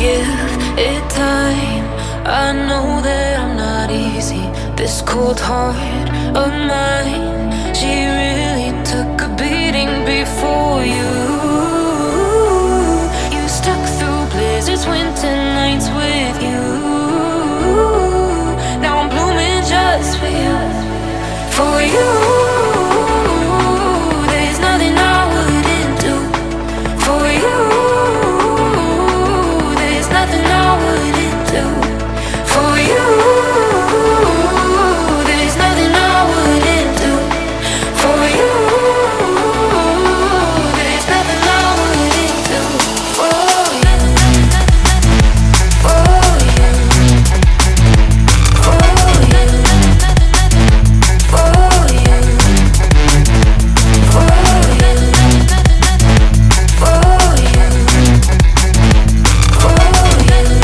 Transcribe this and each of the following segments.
Give it time. I know that I'm not easy. This cold heart of mine, she really took a beating before you. You stuck through blizzards, winter nights with you. Now I'm blooming just for you. For you. There's nothing I wouldn't do. For you. There's nothing I wouldn't do. For you. There's nothing I wouldn't do. For you. There's nothing I wouldn't do. For you. For you. For you. For you.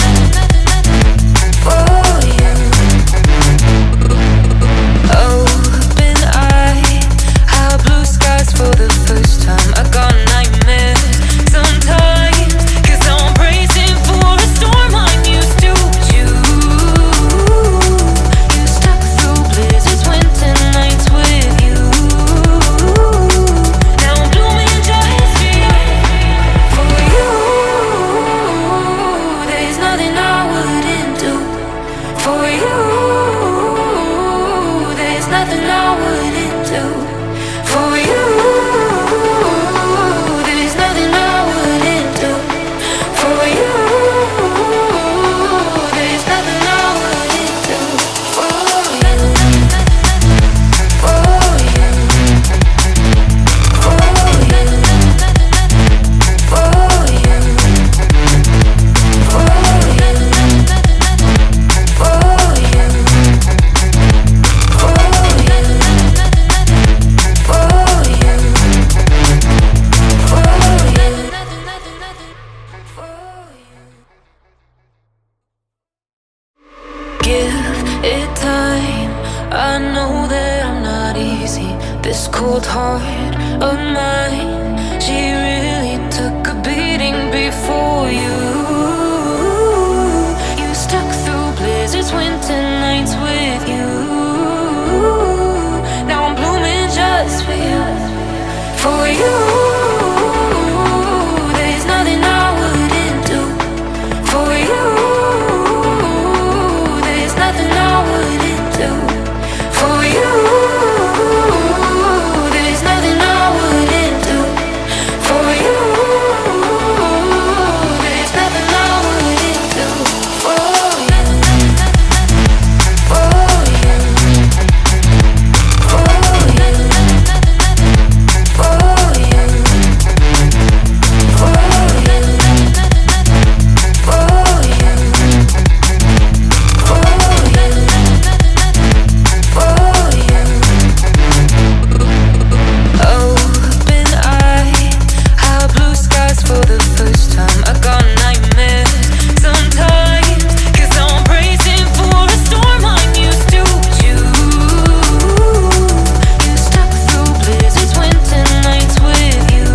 I know that I'm not easy. This cold heart of mine, she really took a beating before you. You stuck through blizzards, winter nights with you. Now I'm blooming just for you. For you. There's nothing I wouldn't do. For you. There's nothing I wouldn't do. For you, there's nothing I wouldn't do. For you, there's nothing I wouldn't do. For you, for you, for you, for you, for you, for you, for the first time, I got nightmares sometimes, 'cause I'm bracing for a storm I'm used to. You stuck through blizzards, winter nights with you.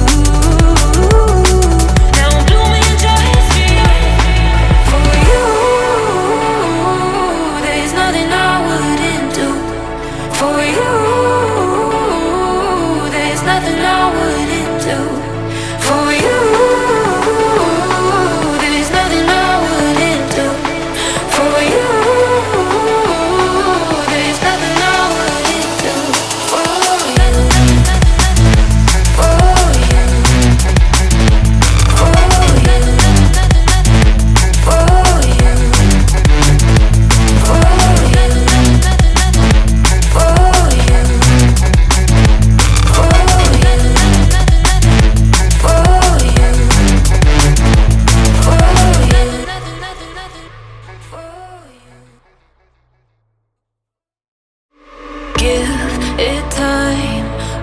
Now I'm blooming just for you. For you, there's nothing I wouldn't do. For you, there's nothing I wouldn't do. For you.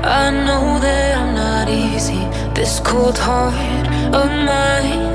I know that I'm not easy. This cold heart of mine,